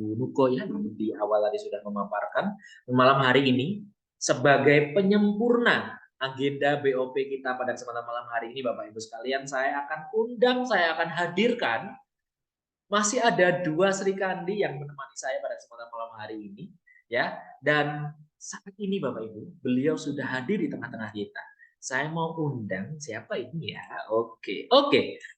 Nuko ya di awal tadi sudah memaparkan malam hari ini sebagai penyempurna agenda BOP kita pada kesempatan malam hari ini Bapak Ibu sekalian, saya akan undang, saya akan hadirkan masih ada dua Sri Kandi yang menemani saya pada kesempatan malam hari ini ya, dan saat ini Bapak Ibu beliau sudah hadir di tengah-tengah kita. Saya mau undang siapa ini ya? Oke,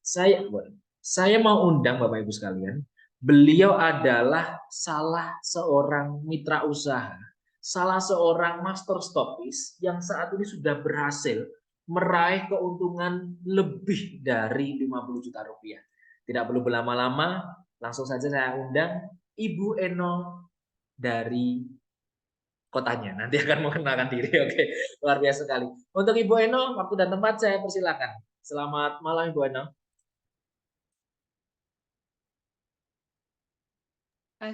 saya mau undang Bapak Ibu sekalian. Beliau adalah salah seorang mitra usaha, salah seorang master stokis yang saat ini sudah berhasil meraih keuntungan lebih dari 50 juta rupiah. Tidak perlu berlama-lama, langsung saja saya undang Ibu Eno dari kotanya. Nanti akan mengenalkan diri. Oke, luar biasa sekali. Untuk Ibu Eno, waktu dan tempat saya persilakan. Selamat malam Ibu Eno.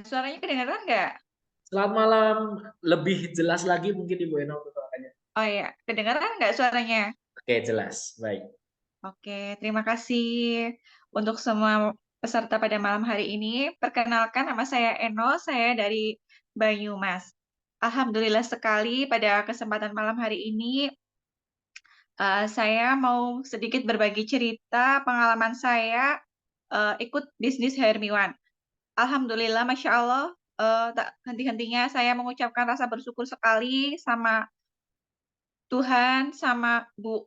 Suaranya kedengaran nggak? Selamat malam. Lebih jelas lagi mungkin Ibu Eno untuk suaranya. Oh iya, kedengaran nggak suaranya? Oke, jelas. Baik. Oke, terima kasih untuk semua peserta pada malam hari ini. Perkenalkan, nama saya Eno, saya dari Banyumas. Alhamdulillah sekali pada kesempatan malam hari ini, saya mau sedikit berbagi cerita pengalaman saya ikut bisnis Hermiwan. Alhamdulillah, Masya Allah, tak henti-hentinya saya mengucapkan rasa bersyukur sekali sama Tuhan, sama Bu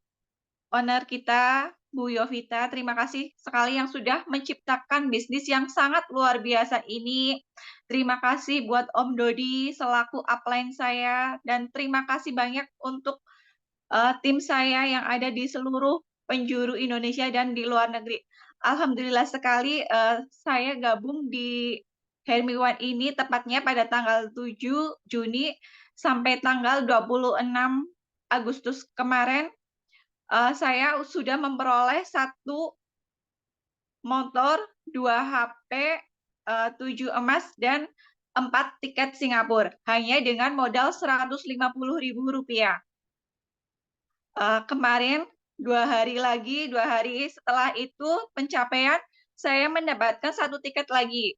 owner kita, Bu Yovita. Terima kasih sekali yang sudah menciptakan bisnis yang sangat luar biasa ini. Terima kasih buat Om Dodi selaku upline saya, dan terima kasih banyak untuk tim saya yang ada di seluruh penjuru Indonesia dan di luar negeri. Alhamdulillah sekali saya gabung di Hermiwan ini tepatnya pada tanggal 7 Juni sampai tanggal 26 Agustus kemarin. Saya sudah memperoleh 1 motor, 2 HP, 7 emas, dan 4 tiket Singapura, hanya dengan modal Rp150.000. Kemarin 2 hari setelah itu pencapaian, saya mendapatkan 1 tiket lagi.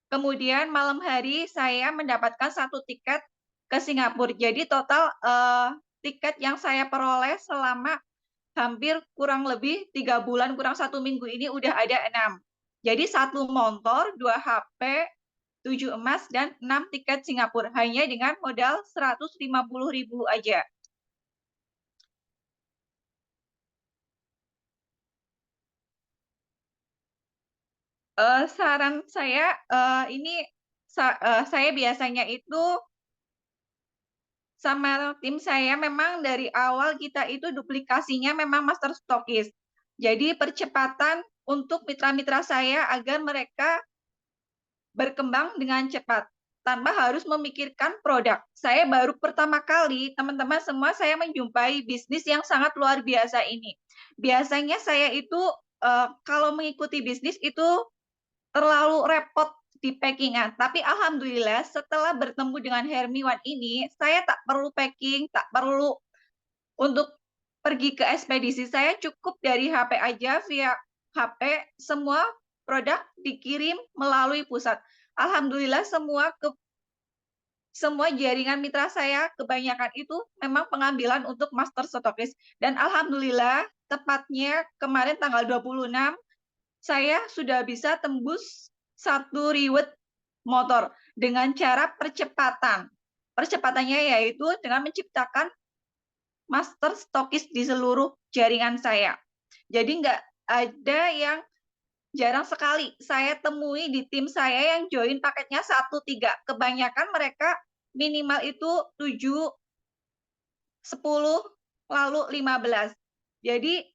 Kemudian malam hari saya mendapatkan 1 tiket ke Singapura. Jadi total tiket yang saya peroleh selama hampir kurang lebih 3 bulan, kurang 1 minggu ini udah ada 6. Jadi 1 motor, 2 HP, 7 emas, dan 6 tiket Singapura, hanya dengan modal Rp150.000 aja. Saran saya, ini saya biasanya itu sama tim saya memang dari awal kita itu duplikasinya memang master stokis. Jadi percepatan untuk mitra-mitra saya agar mereka berkembang dengan cepat tanpa harus memikirkan produk. Saya baru pertama kali, teman-teman semua, saya menjumpai bisnis yang sangat luar biasa ini. Biasanya saya itu kalau mengikuti bisnis itu terlalu repot di packing-an. Tapi alhamdulillah setelah bertemu dengan Hermiwan ini, saya tak perlu packing, tak perlu untuk pergi ke ekspedisi. Saya cukup dari HP aja, via HP semua produk dikirim melalui pusat. Alhamdulillah semua jaringan mitra saya kebanyakan itu memang pengambilan untuk master stokis. Dan alhamdulillah tepatnya kemarin tanggal 26 saya sudah bisa tembus 1 riwet motor dengan cara percepatan. Percepatannya yaitu dengan menciptakan master stokis di seluruh jaringan saya. Jadi nggak ada yang, jarang sekali saya temui di tim saya yang join paketnya 1, 3. Kebanyakan mereka minimal itu 7, 10, lalu 15. Jadi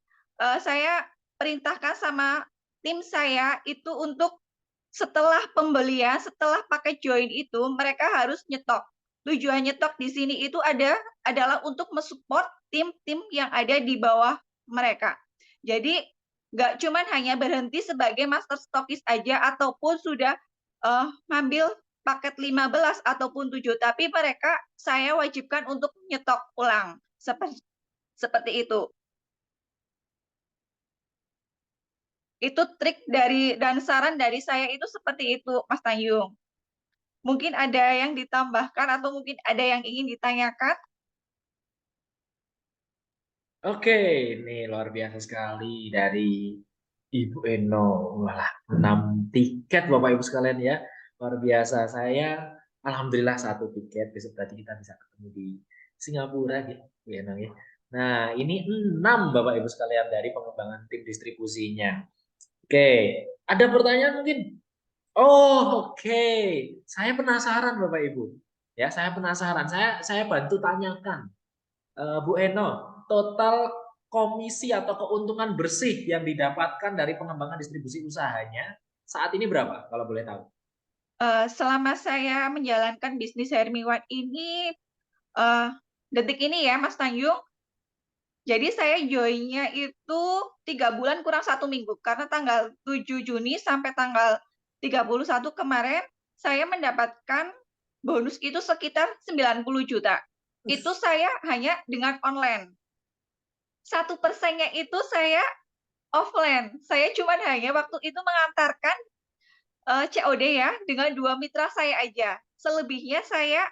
saya perintahkan sama tim saya itu untuk setelah pembelian, setelah paket join itu mereka harus nyetok. Tujuan nyetok di sini itu adalah untuk mensupport tim-tim yang ada di bawah mereka. Jadi nggak cuman hanya berhenti sebagai master stokis aja ataupun sudah ngambil paket 15 ataupun 7, tapi mereka saya wajibkan untuk nyetok ulang. Seperti itu. Itu trik dan saran dari saya itu seperti itu, Mas Tanjung. Mungkin ada yang ditambahkan atau mungkin ada yang ingin ditanyakan? Oke, ini luar biasa sekali dari Ibu Eno. Wah, 6 tiket Bapak Ibu sekalian ya. Luar biasa. Saya alhamdulillah 1 tiket. Besok tadi kita bisa ketemu di Singapura gitu, Bu Eno ya. Nah, ini 6 Bapak Ibu sekalian dari pengembangan tim distribusinya. Oke, ada pertanyaan mungkin? Oh, oke. Saya penasaran Bapak Ibu. Ya, saya penasaran. Saya bantu tanyakan. Bu Eno, total komisi atau keuntungan bersih yang didapatkan dari pengembangan distribusi usahanya saat ini berapa kalau boleh tahu? Selama saya menjalankan bisnis Hermiwan ini, detik ini ya, Mas Tanjung, jadi saya joinnya itu 3 bulan kurang 1 minggu, karena tanggal 7 Juni sampai tanggal 31 kemarin, saya mendapatkan bonus itu sekitar 90 juta. Itu saya hanya dengan online. 1%-nya itu saya offline. Saya cuma hanya waktu itu mengantarkan COD ya, dengan 2 mitra saya aja. Selebihnya saya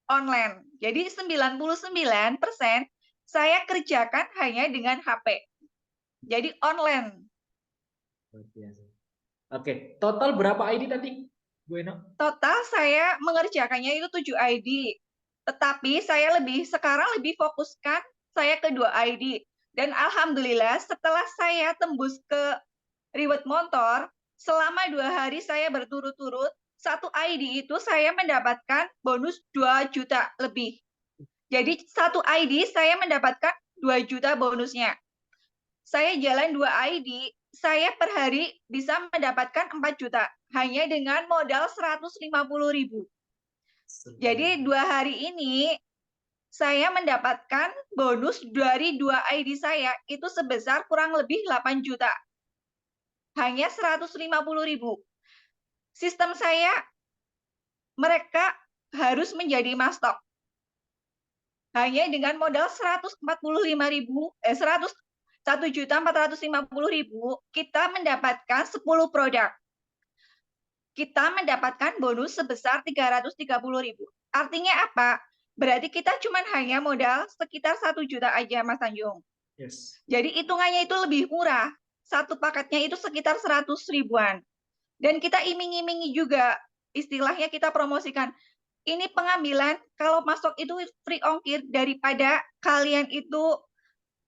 online. Jadi 99% saya kerjakan hanya dengan HP. Jadi online. Luar biasa. Oke, total berapa ID tadi, Bu Eno? Total saya mengerjakannya itu 7 ID. Tetapi saya sekarang lebih fokuskan saya ke 2 ID. Dan alhamdulillah setelah saya tembus ke reward motor, selama 2 hari saya berturut-turut, 1 ID itu saya mendapatkan bonus 2 juta lebih. Jadi 1 ID saya mendapatkan 2 juta bonusnya. Saya jalan 2 ID, saya per hari bisa mendapatkan 4 juta hanya dengan modal 150.000. Jadi 2 hari ini saya mendapatkan bonus dari 2 ID saya itu sebesar kurang lebih 8 juta. Hanya 150.000. Sistem saya, mereka harus menjadi mastok. Hanya dengan modal 1.450.000, kita mendapatkan 10 produk. Kita mendapatkan bonus sebesar 330.000. Artinya apa? Berarti kita cuma hanya modal sekitar 1 juta aja, Mas Tanjung. Yes. Jadi hitungannya itu lebih murah. Satu paketnya itu sekitar 100 ribuan. Dan kita iming-imingi juga, istilahnya kita promosikan. Ini pengambilan, kalau masuk itu free ongkir daripada kalian itu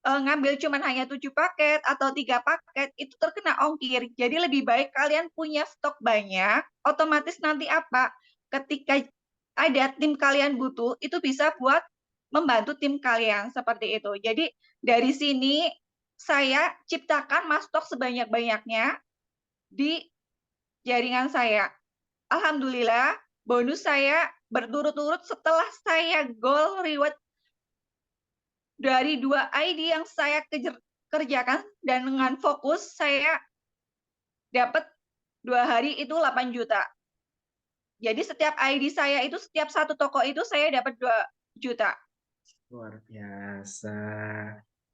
ngambil cuma hanya 7 paket atau 3 paket, itu terkena ongkir. Jadi lebih baik kalian punya stok banyak, otomatis nanti apa? Ketika ada tim kalian butuh, itu bisa buat membantu tim kalian seperti itu. Jadi dari sini saya ciptakan mastok sebanyak-banyaknya di jaringan saya. Alhamdulillah, bonus saya berturut-turut setelah saya goal reward dari 2 ID yang saya kerjakan dan dengan fokus saya dapat 2 hari itu 8 juta. Jadi setiap ID saya itu, setiap satu toko itu saya dapat 2 juta. Luar biasa.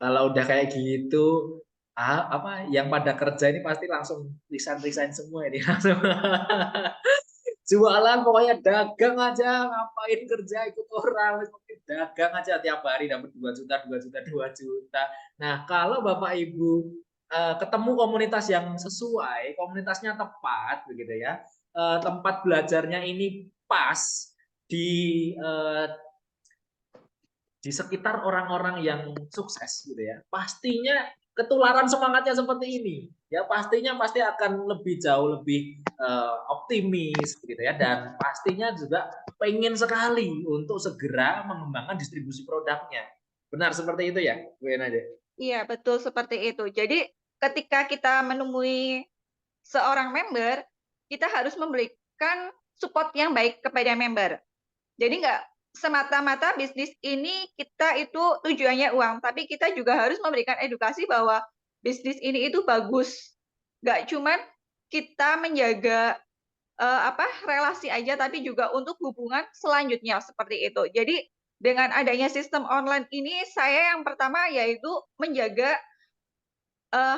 Kalau udah kayak gitu, apa yang pada kerja ini pasti langsung resign semua ini langsung. Jualan pokoknya dagang aja, ngapain kerja ikut orang, dagang aja tiap hari dapat 2 juta, 2 juta, 2 juta. Nah, kalau Bapak Ibu ketemu komunitas yang sesuai, komunitasnya tepat begitu ya. Tempat belajarnya ini pas di di sekitar orang-orang yang sukses gitu ya, pastinya ketularan semangatnya seperti ini. Ya pastinya pasti akan lebih jauh lebih optimis gitu ya, dan pastinya juga pengen sekali untuk segera mengembangkan distribusi produknya. Benar seperti itu ya, Bu Nadia? Iya, betul seperti itu. Jadi ketika kita menemui seorang member, kita harus memberikan support yang baik kepada member. Jadi nggak semata-mata bisnis ini kita itu tujuannya uang, tapi kita juga harus memberikan edukasi bahwa bisnis ini itu bagus. Nggak cuman kita menjaga relasi aja, tapi juga untuk hubungan selanjutnya seperti itu. Jadi dengan adanya sistem online ini, saya yang pertama yaitu menjaga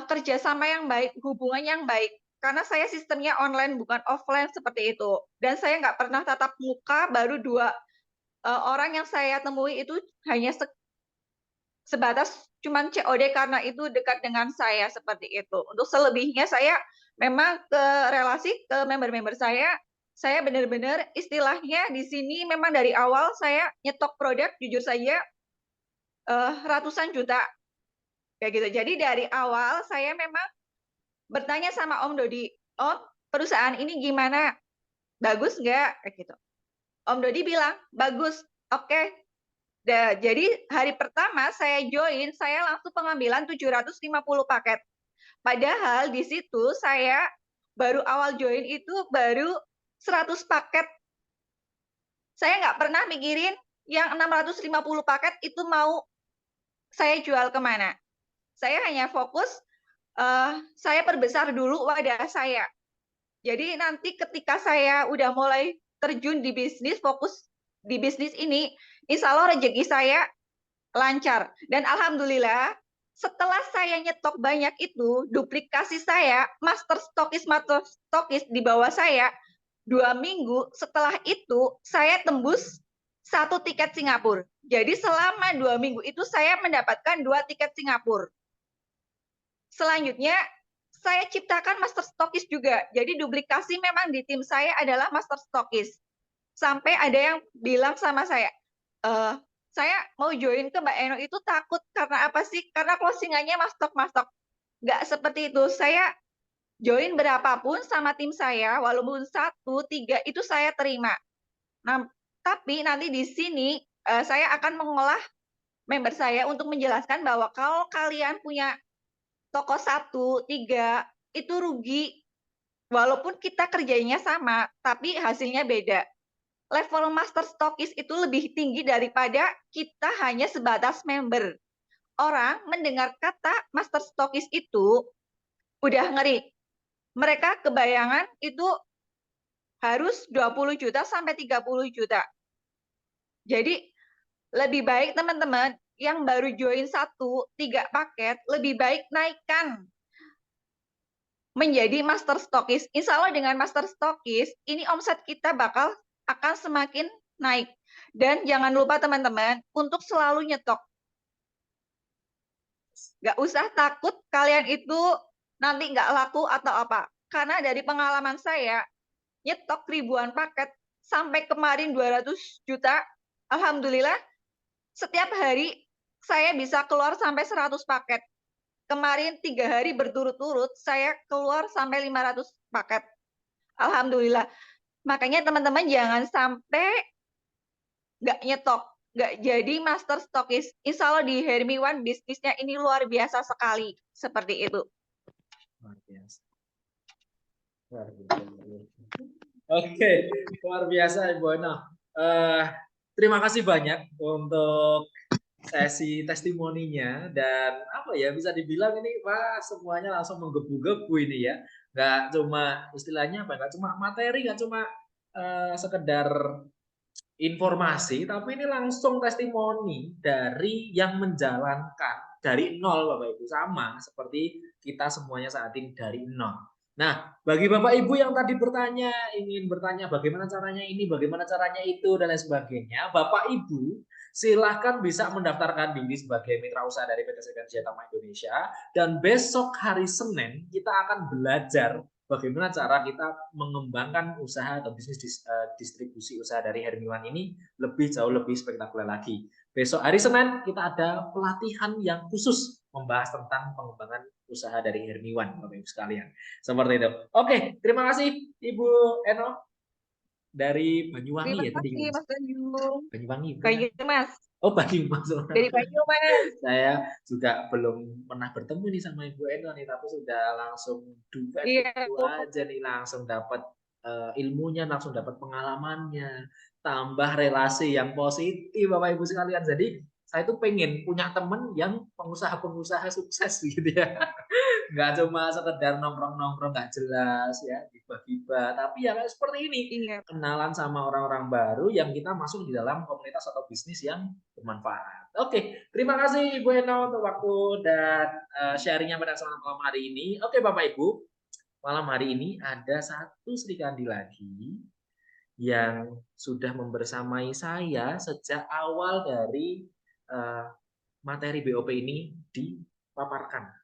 kerjasama yang baik, hubungan yang baik. Karena saya sistemnya online bukan offline seperti itu. Dan saya nggak pernah tatap muka, baru 2 orang yang saya temui itu hanya sebatas cuman COD karena itu dekat dengan saya, seperti itu. Untuk selebihnya saya memang ke relasi ke member-member saya benar-benar istilahnya di sini memang dari awal saya nyetok produk jujur saja, ratusan juta, kayak gitu. Jadi dari awal saya memang bertanya sama Om Dodi, "Om, perusahaan ini gimana? Bagus nggak?" Kayak gitu. Om Dodi bilang, "Bagus, oke." Jadi hari pertama saya join, saya langsung pengambilan 750 paket. Padahal di situ saya baru awal join itu baru 100 paket. Saya nggak pernah mikirin yang 650 paket itu mau saya jual kemana. Saya hanya fokus, saya perbesar dulu wadah saya. Jadi nanti ketika saya udah mulai terjun di bisnis, fokus di bisnis ini, insya Allah rezeki saya lancar. Dan alhamdulillah, setelah saya nyetok banyak itu, duplikasi saya, master stokis di bawah saya, 2 minggu setelah itu, saya tembus 1 tiket Singapura. Jadi selama 2 minggu itu saya mendapatkan 2 tiket Singapura. Selanjutnya, saya ciptakan master stokis juga. Jadi duplikasi memang di tim saya adalah master stokis. Sampai ada yang bilang sama saya mau join ke Mbak Eno itu takut karena apa sih? Karena closingannya mastok-mastok. Nggak seperti itu. Saya join berapapun sama tim saya, walaupun 1, 3 itu saya terima. Nah, tapi nanti di sini saya akan mengolah member saya untuk menjelaskan bahwa kalau kalian punya toko 1, 3 itu rugi. Walaupun kita kerjanya sama, tapi hasilnya beda. Level master stokis itu lebih tinggi daripada kita hanya sebatas member. Orang mendengar kata master stokis itu udah ngeri. Mereka kebayangan itu harus 20 juta sampai 30 juta. Jadi lebih baik teman-teman yang baru join 1, 3 paket, lebih baik naikkan menjadi master stokis. Insya Allah dengan master stokis, ini omset kita akan semakin naik. Dan jangan lupa teman-teman, untuk selalu nyetok. Nggak usah takut kalian itu nanti nggak laku atau apa. Karena dari pengalaman saya, nyetok ribuan paket, sampai kemarin 200 juta, alhamdulillah, setiap hari saya bisa keluar sampai 100 paket. Kemarin 3 hari berturut-turut, saya keluar sampai 500 paket. Alhamdulillah. Makanya teman-teman jangan sampai nggak nyetok, nggak jadi master stokis. Insya Allah di Hermi One bisnisnya ini luar biasa sekali. Seperti itu. Luar biasa. Luar biasa. Oke, luar biasa Ibu Eno. Terima kasih banyak untuk sesi testimoninya dan apa ya bisa dibilang ini Pak semuanya langsung menggebu-gebu ini ya. Nggak cuma istilahnya apa? Nggak cuma materi, nggak cuma sekedar informasi, tapi ini langsung testimoni dari yang menjalankan dari nol Bapak Ibu, sama seperti kita semuanya saat ini dari nol. Nah, bagi Bapak Ibu yang tadi ingin bertanya bagaimana caranya ini, bagaimana caranya itu, dan lain sebagainya, Bapak Ibu silahkan bisa mendaftarkan diri sebagai mitra usaha dari PT Segan Jatama Indonesia, dan besok hari Senin kita akan belajar bagaimana cara kita mengembangkan usaha atau bisnis distribusi usaha dari Hermi One ini jauh lebih spektakuler lagi. Besok hari Senin kita ada pelatihan yang khusus membahas tentang pengembangan usaha dari Hermi One, Bapak Ibu sekalian. Seperti itu. Oke, terima kasih Ibu Eno dari Banyuwangi Terima ya tadi. kasih Mas Banyu. Banyuwangi. Banyumas. Oh, Banyumas. Dari Banyumas. Saya juga belum pernah bertemu nih sama Ibu Eno nih, tapi sudah langsung duet Iya. itu aja nih, langsung dapat ilmunya, langsung dapat pengalamannya, tambah relasi yang positif Bapak Ibu sekalian. Jadi saya tuh pengen punya temen yang pengusaha-pengusaha sukses gitu ya. nggak cuma sekedar nongkrong-nongkrong nggak jelas ya, gibah-gibah, tapi ya kayak seperti ini, Iya. kenalan sama orang-orang baru yang kita masuk di dalam komunitas atau bisnis yang bermanfaat. Oke, terima kasih Ibu Eno untuk waktu dan sharingnya pada kesempatan malam hari ini. Oke Bapak Ibu, malam hari ini ada satu Sri Kandi lagi yang sudah membersamai saya sejak awal dari materi BOP ini dipaparkan.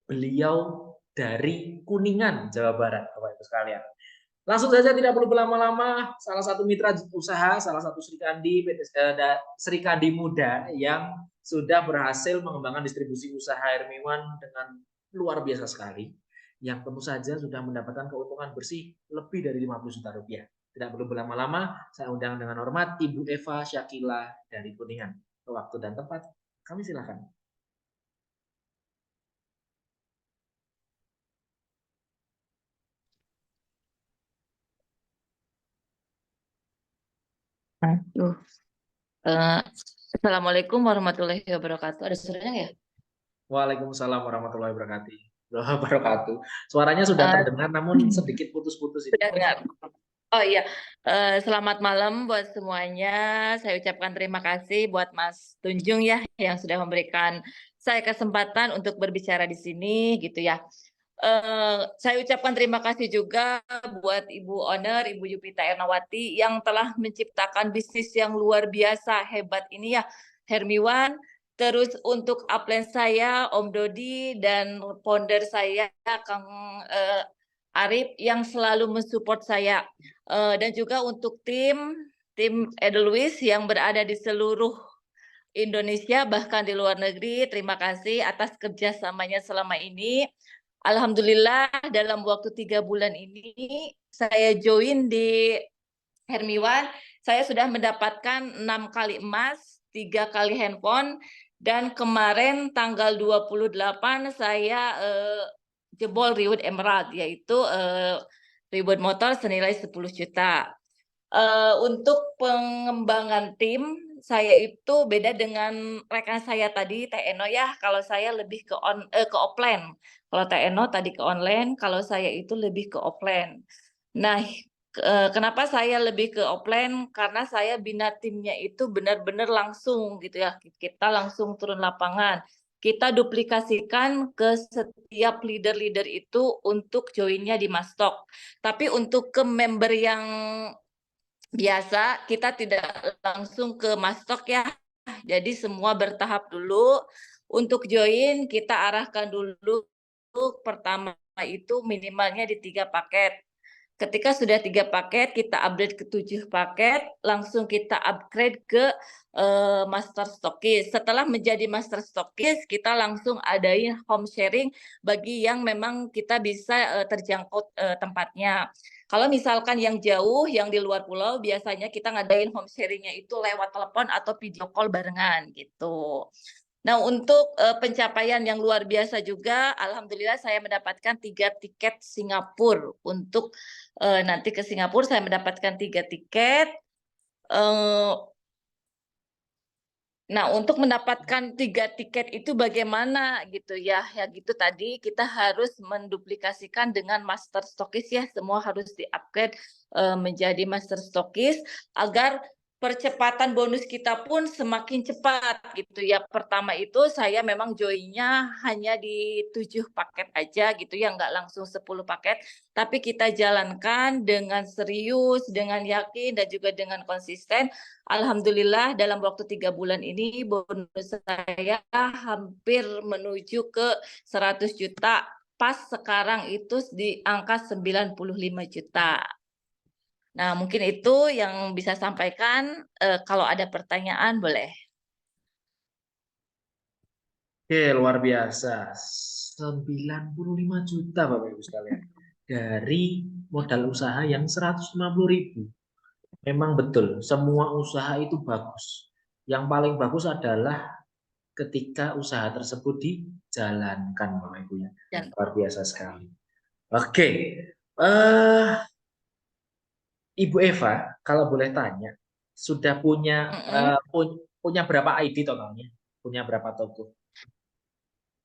Beliau dari Kuningan, Jawa Barat, Bapak Ibu sekalian. Langsung saja tidak perlu berlama-lama, salah satu mitra usaha, salah satu Sri Kandi, Sri Kandi Muda yang sudah berhasil mengembangkan distribusi usaha Hermiwan dengan luar biasa sekali, yang tentu saja sudah mendapatkan keuntungan bersih lebih dari 50 juta rupiah. Tidak perlu berlama-lama, saya undang dengan hormat Ibu Eva Syakila dari Kuningan. Waktu dan tempat, kami silakan. Aduh. Assalamualaikum warahmatullahi wabarakatuh. Ada suaranya ya? Waalaikumsalam warahmatullahi wabarakatuh. Suaranya sudah terdengar namun sedikit putus-putus itu. Sudah dengar. Oh iya, selamat malam buat semuanya. Saya ucapkan terima kasih buat Mas Tunjung ya yang sudah memberikan saya kesempatan untuk berbicara di sini gitu ya. Saya ucapkan terima kasih juga buat Ibu Owner, Ibu Yupita Ernawati yang telah menciptakan bisnis yang luar biasa hebat ini ya, Hermiwan. Terus untuk upline saya, Om Dodi, dan founder saya, Kang Arif, yang selalu mensupport saya. Dan juga untuk tim Edelweiss yang berada di seluruh Indonesia, bahkan di luar negeri. Terima kasih atas kerjasamanya selama ini. Alhamdulillah dalam waktu 3 bulan ini saya join di Hermiwan, saya sudah mendapatkan 6 kali emas, 3 kali handphone, dan kemarin tanggal 28 saya jebol reward emerald, yaitu reward motor senilai 10 juta. Untuk pengembangan tim, saya itu beda dengan rekan saya tadi, Teh Eno ya. Kalau saya lebih ke offline. Kalau Teh Eno tadi ke online, kalau saya itu lebih ke offline. Nah, kenapa saya lebih ke offline? Karena saya bina timnya itu benar-benar langsung gitu ya. Kita langsung turun lapangan. Kita duplikasikan ke setiap leader-leader itu untuk joinnya di Mastok. Tapi untuk ke member yang biasa, kita tidak langsung ke Mastok ya. Jadi semua bertahap dulu. Untuk join, kita arahkan dulu pertama itu minimalnya di 3 paket. Ketika sudah 3 paket, kita upgrade ke 7 paket, langsung kita upgrade ke master stokis. Setelah menjadi master stokis, kita langsung adain home sharing bagi yang memang kita bisa terjangkau tempatnya. Kalau misalkan yang jauh, yang di luar pulau, biasanya kita ngadain home sharingnya itu lewat telepon atau video call barengan gitu. Nah, untuk pencapaian yang luar biasa juga, alhamdulillah saya mendapatkan 3 tiket Singapura. Untuk nanti ke Singapura saya mendapatkan 3 tiket. Nah, untuk mendapatkan 3 tiket itu bagaimana gitu ya? Ya gitu tadi kita harus menduplikasikan dengan master stokis ya. Semua harus di-upgrade menjadi master stokis agar percepatan bonus kita pun semakin cepat gitu ya. Pertama itu saya memang joinnya hanya di 7 paket aja gitu ya, nggak langsung 10 paket. Tapi kita jalankan dengan serius, dengan yakin, dan juga dengan konsisten. Alhamdulillah dalam waktu 3 bulan ini bonus saya hampir menuju ke 100 juta. Pas sekarang itu di angka 95 juta. Nah, mungkin itu yang bisa sampaikan. Kalau ada pertanyaan boleh. Oke, luar biasa. 95 juta Bapak Ibu sekalian. Dari modal usaha yang 150.000. Memang betul, semua usaha itu bagus. Yang paling bagus adalah ketika usaha tersebut dijalankan Bapak Ibu ya. Luar biasa sekali. Oke. Ibu Eva, kalau boleh tanya, sudah punya punya berapa ID totalnya? Punya berapa toko?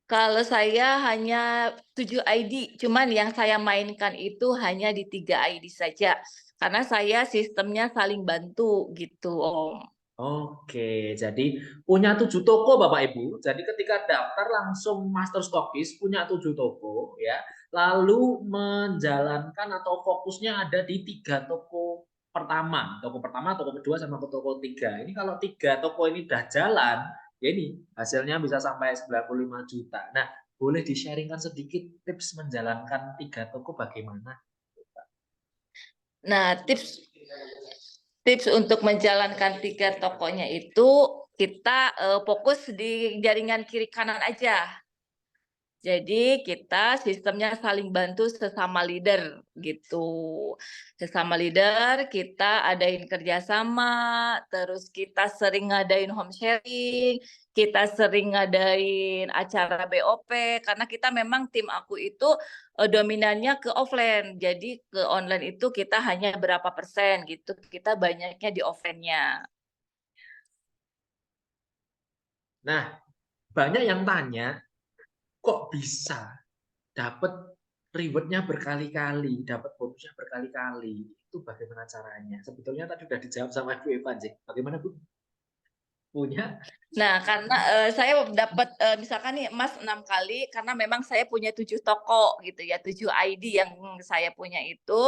Kalau saya hanya 7 ID, cuman yang saya mainkan itu hanya di 3 ID saja. Karena saya sistemnya saling bantu gitu, Om. Oke, jadi punya 7 toko Bapak Ibu. Jadi ketika daftar langsung master stokis punya 7 toko ya. Lalu menjalankan atau fokusnya ada di 3 toko pertama. Toko pertama, toko kedua sama toko 3. Ini kalau 3 toko ini udah jalan, ya ini hasilnya bisa sampai 95 juta. Nah, boleh di-sharingkan sedikit tips menjalankan 3 toko bagaimana? Nah, tips untuk menjalankan 3 tokonya itu kita fokus di jaringan kiri kanan aja. Jadi kita sistemnya saling bantu sesama leader gitu. Sesama leader kita adain kerjasama, terus kita sering ngadain home sharing, kita sering ngadain acara BOP, karena kita memang tim aku itu dominannya ke offline. Jadi ke online itu kita hanya berapa persen gitu, kita banyaknya di offline-nya. Nah, banyak yang tanya, kok bisa dapat rewardnya berkali-kali, dapat bonusnya berkali-kali. Itu bagaimana caranya? Sebetulnya tadi sudah dijawab sama Bu Eva, Jek. Bagaimana Bu? Punya? Nah, karena saya dapat misalkan nih emas 6 kali karena memang saya punya 7 toko gitu ya, 7 ID yang saya punya itu.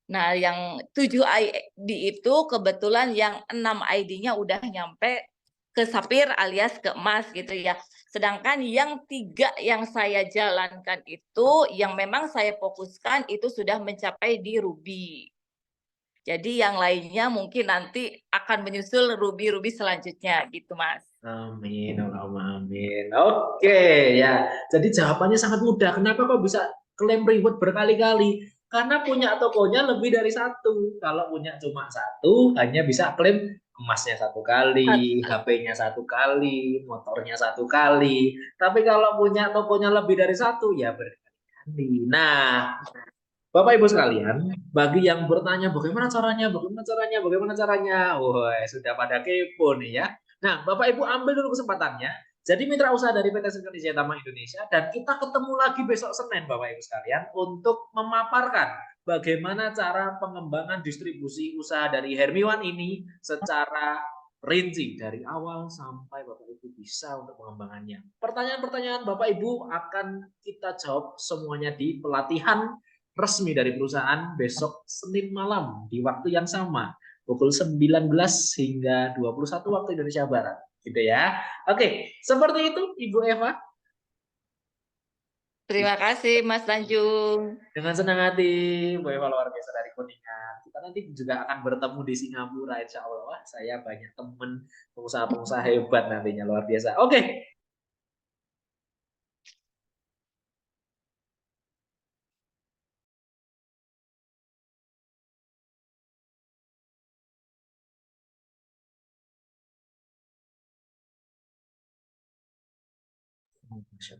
Nah, yang 7 ID itu kebetulan yang 6 ID-nya udah nyampe ke sapir alias ke emas gitu ya. Sedangkan yang 3 yang saya jalankan itu yang memang saya fokuskan itu sudah mencapai di ruby. Jadi yang lainnya mungkin nanti akan menyusul ruby-ruby selanjutnya gitu, Mas. Amin, Allahumma amin. Oke, ya. Jadi jawabannya sangat mudah. Kenapa kok bisa klaim reward berkali-kali? Karena punya tokonya lebih dari satu. Kalau punya cuma satu, hanya bisa klaim emasnya 1 kali, HP-nya 1 kali, motornya 1 kali. Tapi kalau punya tokonya lebih dari satu, ya berkali-kali. Nah, Bapak Ibu sekalian, bagi yang bertanya bagaimana caranya, bagaimana caranya, bagaimana caranya, wah sudah pada kepo nih ya. Nah, Bapak Ibu ambil dulu kesempatannya. Jadi mitra usaha dari PT Sekuriti Utama Indonesia dan kita ketemu lagi besok Senin Bapak Ibu sekalian untuk memaparkan bagaimana cara pengembangan distribusi usaha dari Hermiwan ini secara rinci dari awal sampai Bapak Ibu bisa untuk pengembangannya. Pertanyaan-pertanyaan Bapak Ibu akan kita jawab semuanya di pelatihan resmi dari perusahaan besok Senin malam di waktu yang sama pukul 19 hingga 21 waktu Indonesia Barat gitu ya. Oke, seperti itu Ibu Eva. Terima kasih Mas Tanjung. Dengan senang hati Bu Eva luar biasa dari Kuningan. Kita nanti juga akan bertemu di Singapura insya Allah. Wah, saya banyak teman pengusaha-pengusaha hebat nantinya luar biasa. Oke.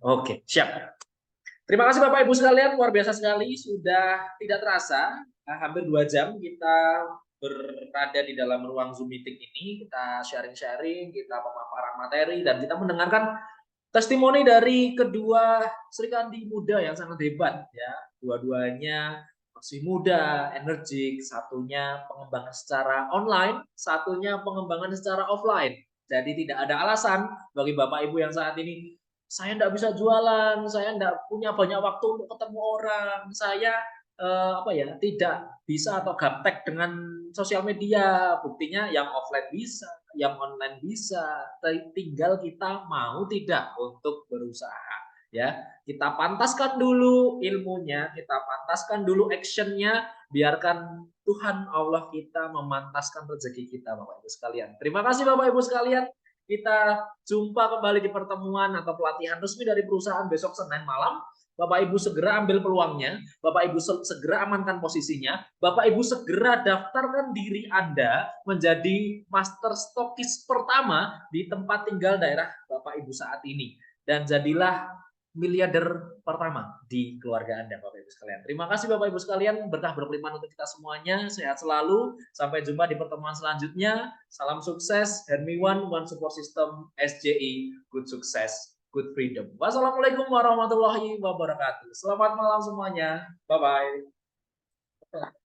Oke, siap. Terima kasih Bapak Ibu sekalian, luar biasa sekali. Sudah tidak terasa, hampir 2 jam kita berada di dalam ruang Zoom meeting ini. Kita sharing-sharing, kita pemaparan materi, dan kita mendengarkan testimoni dari kedua Sri Kandi muda yang sangat hebat. Ya, dua-duanya masih muda, energik. Satunya pengembangan secara online, satunya pengembangan secara offline. Jadi tidak ada alasan bagi Bapak Ibu yang saat ini saya enggak bisa jualan, saya enggak punya banyak waktu untuk ketemu orang, saya tidak bisa atau gaptek dengan sosial media. Buktinya yang offline bisa, yang online bisa, tinggal kita mau tidak untuk berusaha. Ya, kita pantaskan dulu ilmunya, kita pantaskan dulu actionnya, biarkan Tuhan Allah kita memantaskan rezeki kita, Bapak Ibu sekalian. Terima kasih Bapak Ibu sekalian. Kita jumpa kembali di pertemuan atau pelatihan resmi dari perusahaan besok Senin malam. Bapak Ibu segera ambil peluangnya, Bapak Ibu segera amankan posisinya, Bapak Ibu segera daftarkan diri Anda menjadi master stokis pertama di tempat tinggal daerah Bapak Ibu saat ini. Dan jadilah miliarder pertama di keluarga Anda, Bapak Ibu sekalian. Terima kasih Bapak Ibu sekalian, berkah berkelimpahan untuk kita semuanya. Sehat selalu. Sampai jumpa di pertemuan selanjutnya. Salam sukses, Hermiwan One Support System SJI. Good success. good freedom. Wassalamualaikum warahmatullahi wabarakatuh. Selamat malam semuanya. Bye-bye.